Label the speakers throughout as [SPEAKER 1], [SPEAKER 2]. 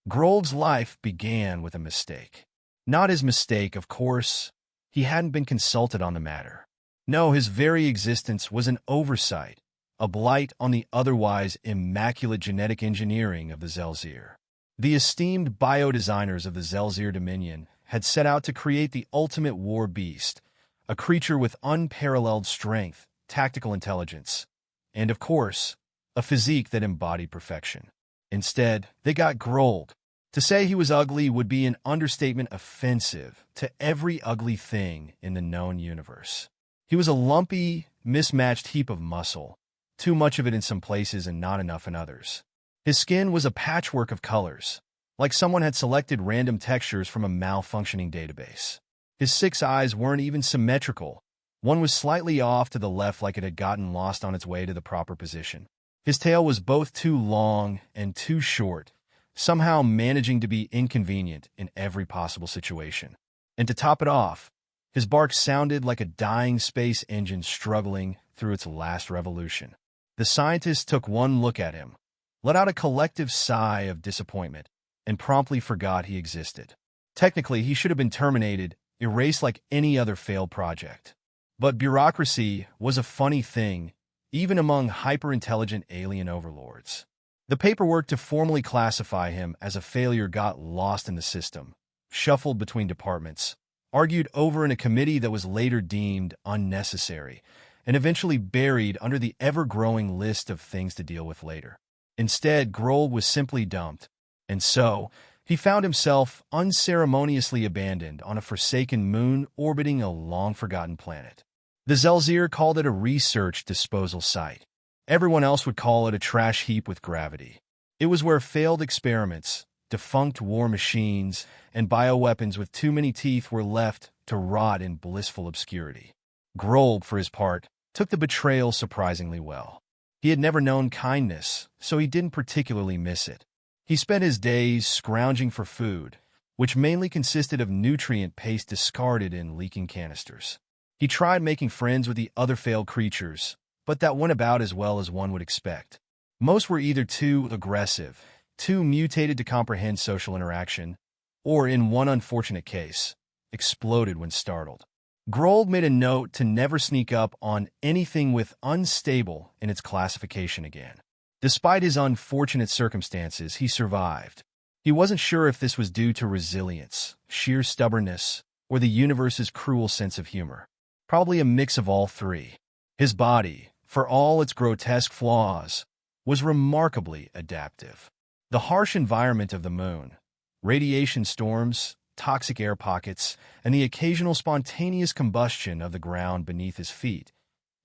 [SPEAKER 1] Grolg's life began with a mistake. Not his mistake, of course. He hadn't been consulted on the matter. No, his very existence was an oversight, a blight on the otherwise immaculate genetic engineering of the Xel'Zir. The esteemed biodesigners of the Xel'Zir Dominion had set out to create the ultimate war beast, a creature with unparalleled strength, tactical intelligence, and, of course, a physique that embodied perfection. Instead, they got Grolg. To say he was ugly would be an understatement offensive to every ugly thing in the known universe. He was a lumpy, mismatched heap of muscle, too much of it in some places and not enough in others. His skin was a patchwork of colors, like someone had selected random textures from a malfunctioning database. His 6 eyes weren't even symmetrical. One was slightly off to the left like it had gotten lost on its way to the proper position. His tail was both too long and too short, somehow managing to be inconvenient in every possible situation. And to top it off, his bark sounded like a dying space engine struggling through its last revolution. The scientists took one look at him, let out a collective sigh of disappointment, and promptly forgot he existed. Technically, he should have been terminated, erased like any other failed project. But bureaucracy was a funny thing, even among hyper-intelligent alien overlords. The paperwork to formally classify him as a failure got lost in the system, shuffled between departments, argued over in a committee that was later deemed unnecessary, and eventually buried under the ever-growing list of things to deal with later. Instead, Grolg was simply dumped, and so he found himself unceremoniously abandoned on a forsaken moon orbiting a long-forgotten planet. The Xel'Zir called it a research disposal site. Everyone else would call it a trash heap with gravity. It was where failed experiments, defunct war machines, and bioweapons with too many teeth were left to rot in blissful obscurity. Grolg, for his part, took the betrayal surprisingly well. He had never known kindness, so he didn't particularly miss it. He spent his days scrounging for food, which mainly consisted of nutrient paste discarded in leaking canisters. He tried making friends with the other failed creatures, but that went about as well as one would expect. Most were either too aggressive, too mutated to comprehend social interaction, or, in one unfortunate case, exploded when startled. Grolg made a note to never sneak up on anything with unstable in its classification again. Despite his unfortunate circumstances, he survived. He wasn't sure if this was due to resilience, sheer stubbornness, or the universe's cruel sense of humor. Probably a mix of all three. His body, for all its grotesque flaws, was remarkably adaptive. The harsh environment of the moon, radiation storms, toxic air pockets, and the occasional spontaneous combustion of the ground beneath his feet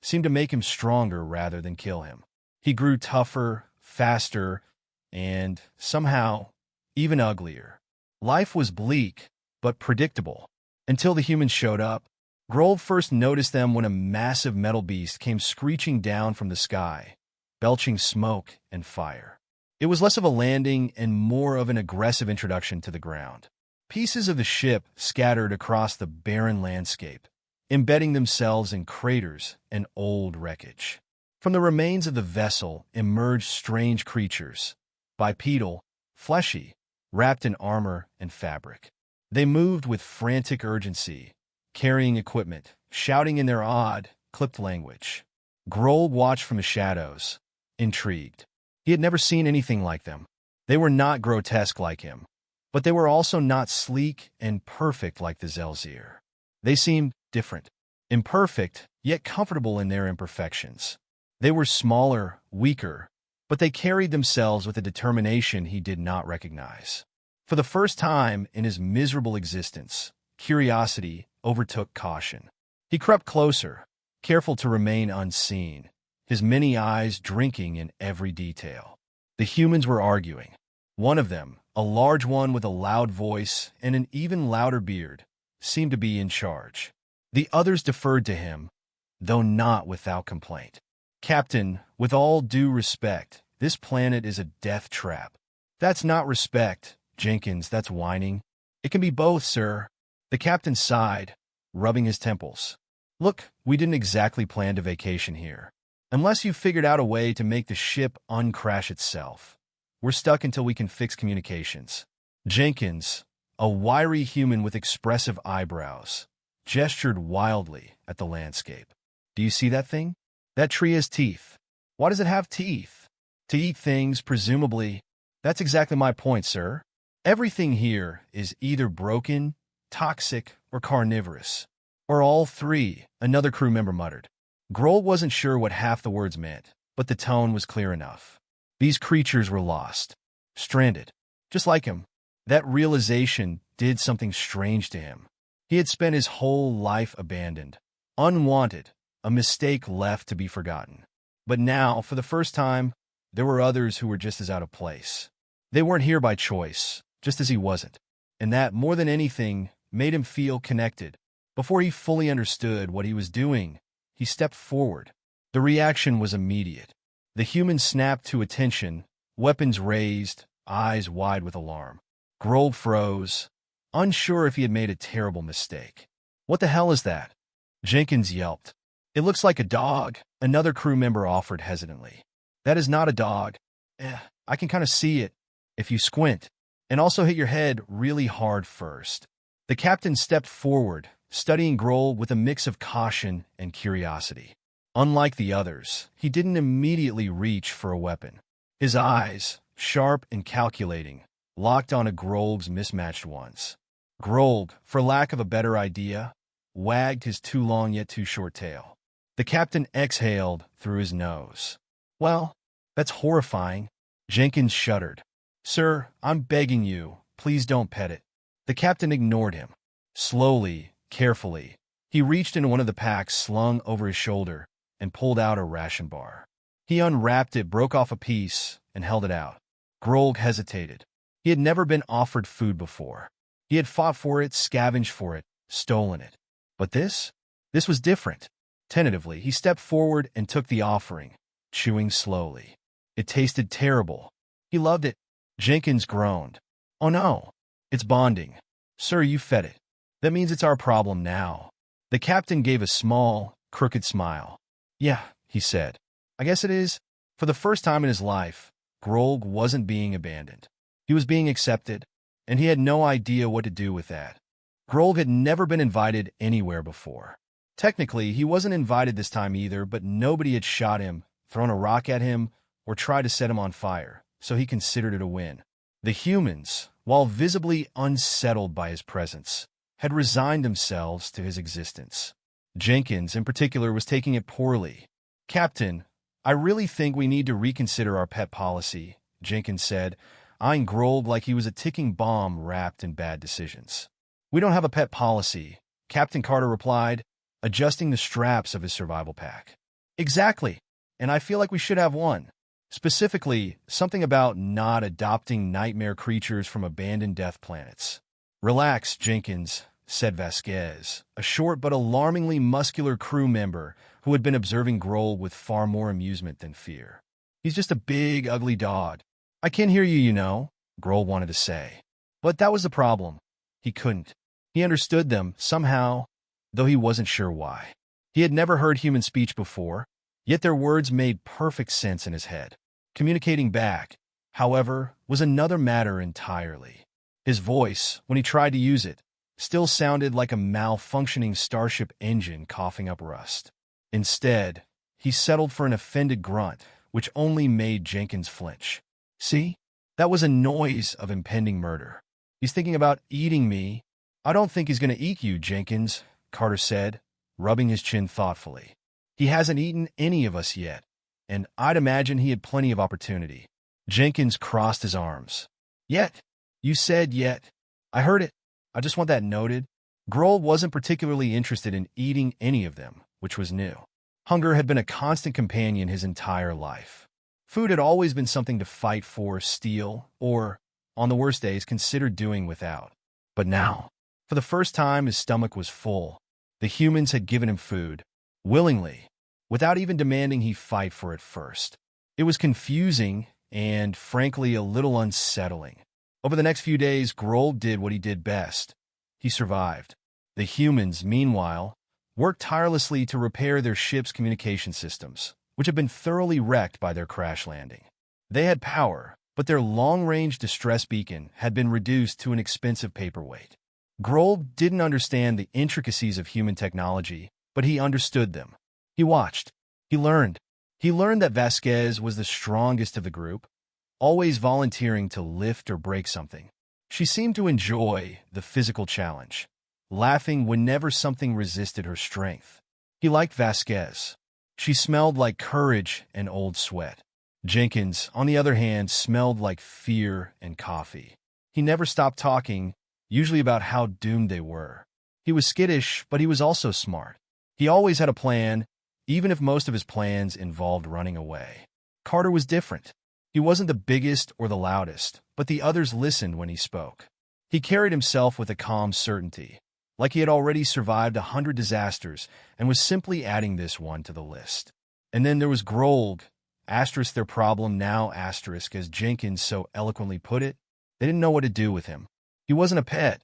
[SPEAKER 1] seemed to make him stronger rather than kill him. He grew tougher, faster, and, somehow, even uglier. Life was bleak, but predictable, until the humans showed up. Grolg first noticed them when a massive metal beast came screeching down from the sky, belching smoke and fire. It was less of a landing and more of an aggressive introduction to the ground. Pieces of the ship scattered across the barren landscape, embedding themselves in craters and old wreckage. From the remains of the vessel emerged strange creatures, bipedal, fleshy, wrapped in armor and fabric. They moved with frantic urgency, carrying equipment, shouting in their odd, clipped language. Grolg watched from the shadows, intrigued. He had never seen anything like them. They were not grotesque like him, but they were also not sleek and perfect like the Xel'Zir. They seemed different, imperfect, yet comfortable in their imperfections. They were smaller, weaker, but they carried themselves with a determination he did not recognize. For the first time in his miserable existence, curiosity overtook caution. He crept closer, careful to remain unseen, his many eyes drinking in every detail. The humans were arguing. One of them, a large one with a loud voice and an even louder beard, seemed to be in charge. The others deferred to him, though not without complaint. "Captain, with all due respect, this planet is a death trap." "That's not respect, Jenkins, that's whining." "It can be both, sir." The captain sighed, rubbing his temples. "Look, we didn't exactly plan to vacation here. Unless you figured out a way to make the ship uncrash itself, We're stuck until we can fix communications. Jenkins, a wiry human with expressive eyebrows, gestured wildly at the landscape. Do you see that thing? That tree has teeth. Why does it have teeth? To eat things, presumably. That's exactly my point, sir. Everything here is either broken, toxic, or carnivorous. Or all three, another crew member muttered. Grolg wasn't sure what half the words meant, but the tone was clear enough. These creatures were lost. Stranded. Just like him. That realization did something strange to him. He had spent his whole life abandoned. Unwanted. A mistake left to be forgotten. But now, for the first time, there were others who were just as out of place. They weren't here by choice, just as he wasn't. And that, more than anything, made him feel connected. Before he fully understood what he was doing, he stepped forward. The reaction was immediate. The human snapped to attention, weapons raised, eyes wide with alarm. Grolg froze, unsure if he had made a terrible mistake. What the hell is that? Jenkins yelped. It looks like a dog, another crew member offered hesitantly. That is not a dog. I can kind of see it, if you squint, and also hit your head really hard first. The captain stepped forward, studying Grolg with a mix of caution and curiosity. Unlike the others, he didn't immediately reach for a weapon. His eyes, sharp and calculating, locked onto Grolg's mismatched ones. Grolg, for lack of a better idea, wagged his too long yet too short tail. The captain exhaled through his nose. Well, that's horrifying. Jenkins shuddered. Sir, I'm begging you, please don't pet it. The captain ignored him. Slowly, carefully, he reached into one of the packs slung over his shoulder and pulled out a ration bar. He unwrapped it, broke off a piece, and held it out. Grolg hesitated. He had never been offered food before. He had fought for it, scavenged for it, stolen it. But this was different. Tentatively, he stepped forward and took the offering, chewing slowly. It tasted terrible. He loved it. Jenkins groaned. Oh no, it's bonding. Sir, you fed it. That means it's our problem now. The captain gave a small, crooked smile. Yeah, he said. I guess it is. For the first time in his life, Grolg wasn't being abandoned. He was being accepted, and he had no idea what to do with that. Grolg had never been invited anywhere before. Technically, he wasn't invited this time either, but nobody had shot him, thrown a rock at him, or tried to set him on fire, so he considered it a win. The humans, while visibly unsettled by his presence, had resigned themselves to his existence. Jenkins, in particular, was taking it poorly. Captain, I really think we need to reconsider our pet policy, Jenkins said, eyeing Grolg like he was a ticking bomb wrapped in bad decisions. We don't have a pet policy, Captain Carter replied, adjusting the straps of his survival pack. Exactly, and I feel like we should have one. Specifically, something about not adopting nightmare creatures from abandoned death planets. Relax, Jenkins, said Vasquez, a short but alarmingly muscular crew member who had been observing Grolg with far more amusement than fear. He's just a big, ugly dog. I can't hear you, you know, Grolg wanted to say. But that was the problem. He couldn't. He understood them, somehow, though he wasn't sure why. He had never heard human speech before, yet their words made perfect sense in his head. Communicating back, however, was another matter entirely. His voice, when he tried to use it, still sounded like a malfunctioning starship engine coughing up rust. Instead, he settled for an offended grunt, which only made Jenkins flinch. See? That was a noise of impending murder. He's thinking about eating me. I don't think he's going to eat you, Jenkins, Carter said, rubbing his chin thoughtfully. He hasn't eaten any of us yet, and I'd imagine he had plenty of opportunity. Jenkins crossed his arms. Yet? You said yet. I heard it. I just want that noted. Grolg wasn't particularly interested in eating any of them, which was new. Hunger had been a constant companion his entire life. Food had always been something to fight for, steal, or, on the worst days, consider doing without. But now, for the first time, his stomach was full. The humans had given him food, willingly, without even demanding he fight for it first. It was confusing and, frankly, a little unsettling. Over the next few days, Grolg did what he did best. He survived. The humans, meanwhile, worked tirelessly to repair their ship's communication systems, which had been thoroughly wrecked by their crash landing. They had power, but their long-range distress beacon had been reduced to an expensive paperweight. Grolg didn't understand the intricacies of human technology, but he understood them. He watched. He learned. He learned that Vasquez was the strongest of the group, always volunteering to lift or break something. She seemed to enjoy the physical challenge, laughing whenever something resisted her strength. He liked Vasquez. She smelled like courage and old sweat. Jenkins, on the other hand, smelled like fear and coffee. He never stopped talking, usually about how doomed they were. He was skittish, but he was also smart. He always had a plan, even if most of his plans involved running away. Carter was different. He wasn't the biggest or the loudest, but the others listened when he spoke. He carried himself with a calm certainty, like he had already survived 100 disasters and was simply adding this one to the list. And then there was Grolg, asterisk their problem now asterisk, as Jenkins so eloquently put it. They didn't know what to do with him. He wasn't a pet.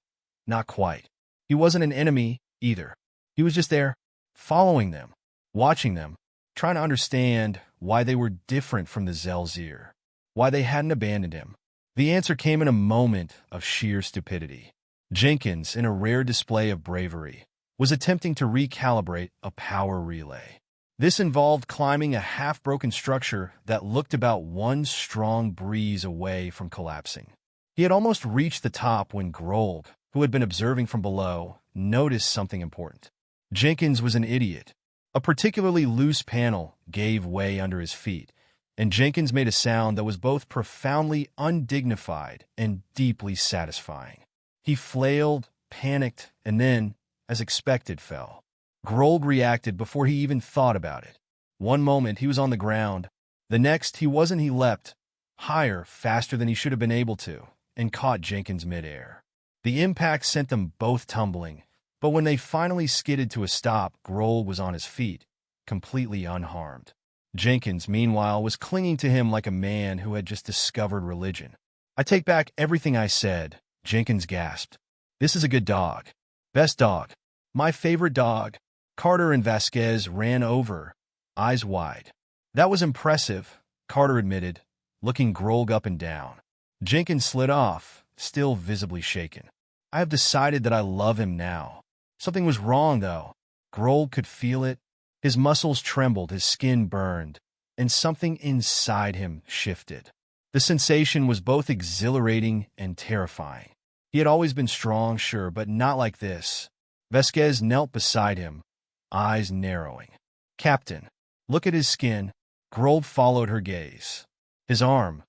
[SPEAKER 1] Not quite. He wasn't an enemy, either. He was just there, following them, watching them, trying to understand why they were different from the Xel'Zir, why they hadn't abandoned him. The answer came in a moment of sheer stupidity. Jenkins, in a rare display of bravery, was attempting to recalibrate a power relay. This involved climbing a half-broken structure that looked about one strong breeze away from collapsing. He had almost reached the top when Grolg, who had been observing from below, noticed something important. Jenkins was an idiot. A particularly loose panel gave way under his feet, and Jenkins made a sound that was both profoundly undignified and deeply satisfying. He flailed, panicked, and then, as expected, fell. Grolg reacted before he even thought about it. One moment he was on the ground. The next he wasn't. He leapt, higher, faster than he should have been able to, and caught Jenkins midair. The impact sent them both tumbling, but when they finally skidded to a stop, Grolg was on his feet, completely unharmed. Jenkins, meanwhile, was clinging to him like a man who had just discovered religion. "I take back everything I said," Jenkins gasped. "This is a good dog. Best dog. My favorite dog." Carter and Vasquez ran over, eyes wide. "That was impressive," Carter admitted, looking Grolg up and down. Jenkins slid off, still visibly shaken. "I have decided that I love him now." Something was wrong, though. Grolg could feel it. His muscles trembled, his skin burned, and something inside him shifted. The sensation was both exhilarating and terrifying. He had always been strong, sure, but not like this. Vasquez knelt beside him, eyes narrowing. "Captain, look at his skin." Grolg followed her gaze. His arm,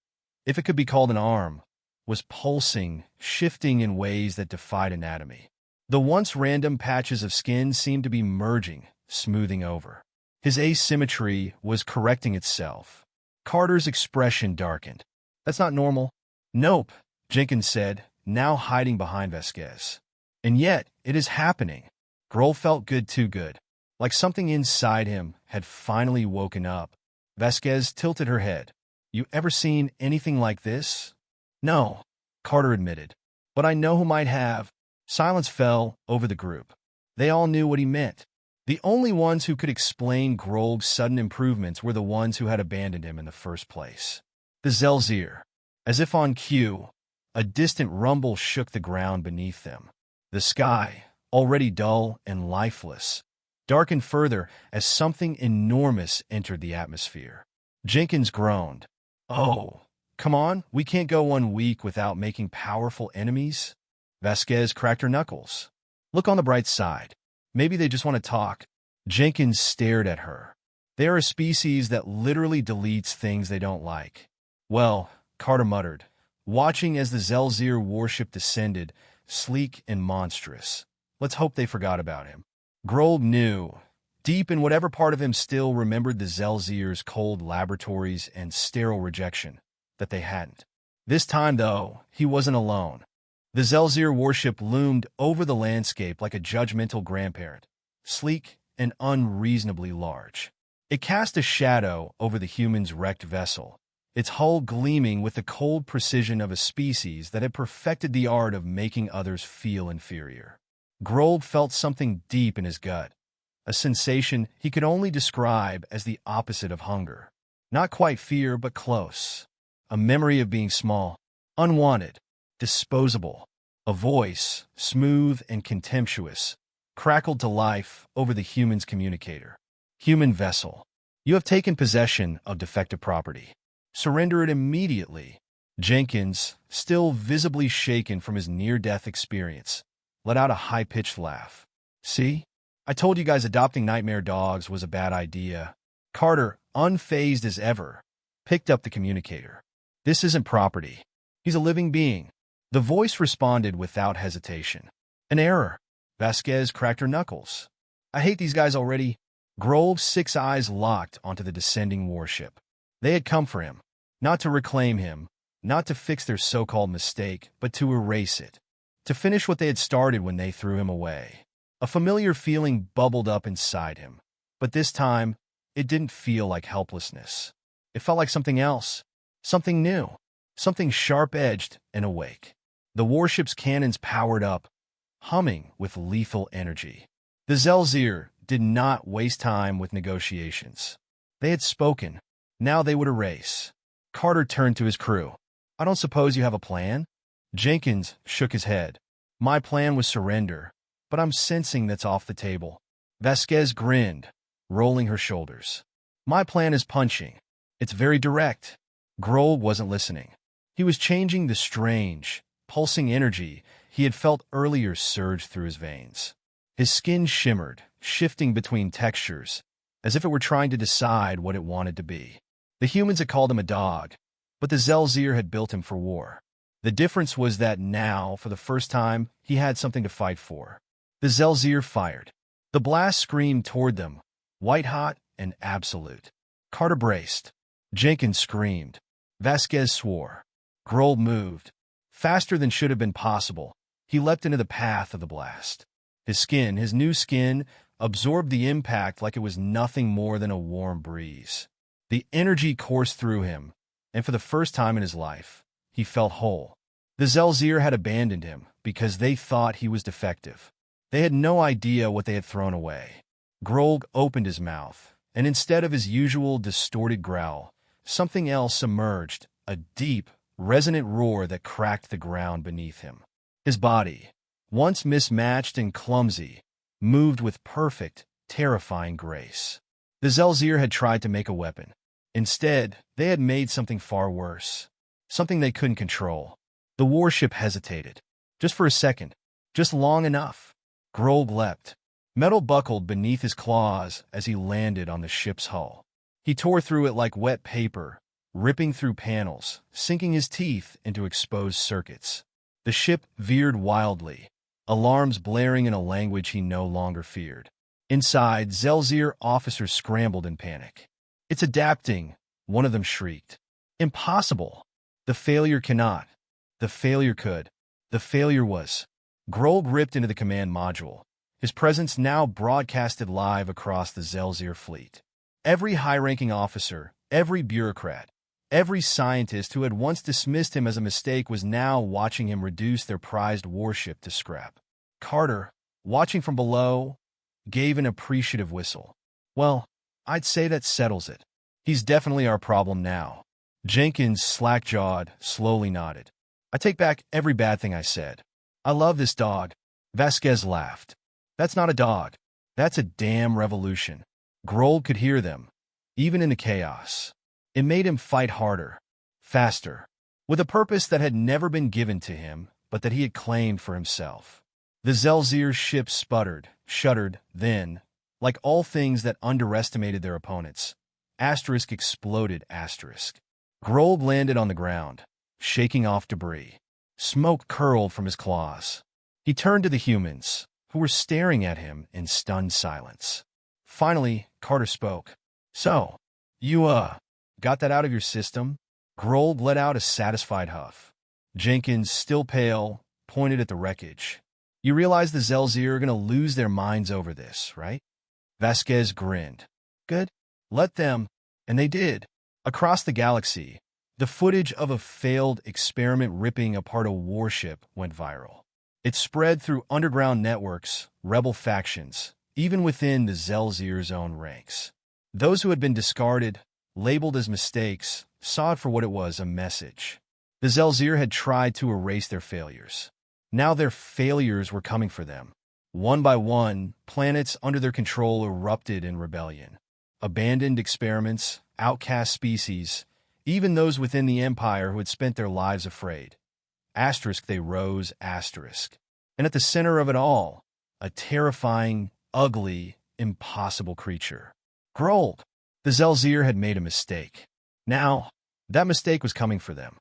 [SPEAKER 1] if it could be called an arm, was pulsing, shifting in ways that defied anatomy. The once random patches of skin seemed to be merging, smoothing over. His asymmetry was correcting itself. Carter's expression darkened. "That's not normal." "Nope," Jenkins said, now hiding behind Vasquez. "And yet, it is happening." Grolg felt good, too good. Like something inside him had finally woken up. Vasquez tilted her head. "You ever seen anything like this?" "No," Carter admitted. "But I know who might have." Silence fell over the group. They all knew what he meant. The only ones who could explain Grolg's sudden improvements were the ones who had abandoned him in the first place. The Xel'Zir. As if on cue, a distant rumble shook the ground beneath them. The sky, already dull and lifeless, darkened further as something enormous entered the atmosphere. Jenkins groaned. "Oh, come on, we can't go 1 week without making powerful enemies." Vasquez cracked her knuckles. "Look on the bright side. Maybe they just want to talk." Jenkins stared at her. "They are a species that literally deletes things they don't like." "Well," Carter muttered, watching as the Xel'Zir warship descended, sleek and monstrous. "Let's hope they forgot about him." Grolg knew, deep in whatever part of him still remembered the Xel'Zir's cold laboratories and sterile rejection, that they hadn't. This time, though, he wasn't alone. The Xel'Zir warship loomed over the landscape like a judgmental grandparent, sleek and unreasonably large. It cast a shadow over the humans' wrecked vessel, its hull gleaming with the cold precision of a species that had perfected the art of making others feel inferior. Grolg felt something deep in his gut, a sensation he could only describe as the opposite of hunger. Not quite fear, but close. a memory of being small, unwanted, disposable. A voice, smooth and contemptuous, crackled to life over the human's communicator. Human vessel. You have taken possession of defective property. Surrender it immediately. Jenkins, still visibly shaken from his near-death experience, let out a high-pitched laugh. See? I told you guys adopting nightmare dogs was a bad idea. Carter, unfazed as ever, picked up the communicator. This isn't property. He's a living being. The voice responded without hesitation. An error. Vasquez cracked her knuckles. I hate these guys already. Grolg's 6 eyes locked onto the descending warship. They had come for him. Not to reclaim him, not to fix their so-called mistake, but to erase it. To finish what they had started when they threw him away. A familiar feeling bubbled up inside him. But this time, it didn't feel like helplessness. It felt like something else. Something new. Something sharp-edged and awake. The warship's cannons powered up, humming with lethal energy. The Xel'Zir did not waste time with negotiations. They had spoken. Now they would erase. Carter turned to his crew. I don't suppose you have a plan? Jenkins shook his head. My plan was surrender, but I'm sensing that's off the table. Vasquez grinned, rolling her shoulders. My plan is punching. It's very direct. Grolg wasn't listening. He was changing the strange, pulsing energy he had felt earlier surge through his veins. His skin shimmered, shifting between textures, as if it were trying to decide what it wanted to be. The humans had called him a dog, but the Xel'Zir had built him for war. The difference was that now, for the first time, he had something to fight for. The Xel'Zir fired. The blast screamed toward them, white-hot and absolute. Carter braced. Jenkins screamed. Vasquez swore. Grolg moved. Faster than should have been possible, he leapt into the path of the blast. His skin, his new skin, absorbed the impact like it was nothing more than a warm breeze. The energy coursed through him, and for the first time in his life, he felt whole. The Xel'Zir had abandoned him because they thought he was defective. They had no idea what they had thrown away. Grolg opened his mouth, and instead of his usual distorted growl, something else emerged, a deep, resonant roar that cracked the ground beneath him. His body, once mismatched and clumsy, moved with perfect, terrifying grace. The Xel'Zir had tried to make a weapon. Instead, they had made something far worse. Something they couldn't control. The warship hesitated. Just for a second. Just long enough. Grolg leapt. Metal buckled beneath his claws as he landed on the ship's hull. He tore through it like wet paper, ripping through panels, sinking his teeth into exposed circuits. The ship veered wildly, alarms blaring in a language he no longer feared. Inside, Xel'Zir officers scrambled in panic. It's adapting, one of them shrieked. Impossible. The failure cannot. The failure could. The failure was. Grolg ripped into the command module, his presence now broadcasted live across the Xel'Zir fleet. Every high-ranking officer, every bureaucrat, every scientist who had once dismissed him as a mistake was now watching him reduce their prized warship to scrap. Carter, watching from below, gave an appreciative whistle. Well, I'd say that settles it. He's definitely our problem now. Jenkins, slack-jawed, slowly nodded. I take back every bad thing I said. I love this dog. Vasquez laughed. That's not a dog. That's a damn revolution. Grolg could hear them, even in the chaos. It made him fight harder, faster, with a purpose that had never been given to him, but that he had claimed for himself. The Xel'Zir ship sputtered, shuddered, then, like all things that underestimated their opponents, asterisk exploded asterisk. Grolg landed on the ground, shaking off debris. Smoke curled from his claws. He turned to the humans, who were staring at him in stunned silence. Finally, Carter spoke. So, you, got that out of your system? Grolg let out a satisfied huff. Jenkins, still pale, pointed at the wreckage. You realize the Xel'Zir are going to lose their minds over this, right? Vasquez grinned. Good. Let them. And they did. Across the galaxy, the footage of a failed experiment ripping apart a warship went viral. It spread through underground networks, rebel factions, even within the Xel'Zir's own ranks. Those who had been discarded, labeled as mistakes, saw it for what it was, a message. The Xel'Zir had tried to erase their failures. Now their failures were coming for them. One by one, planets under their control erupted in rebellion. Abandoned experiments, outcast species, even those within the Empire who had spent their lives afraid. Asterisk they rose, asterisk. And at the center of it all, a terrifying, ugly, impossible creature. Grolg. The Xel'Zir had made a mistake. Now, that mistake was coming for them.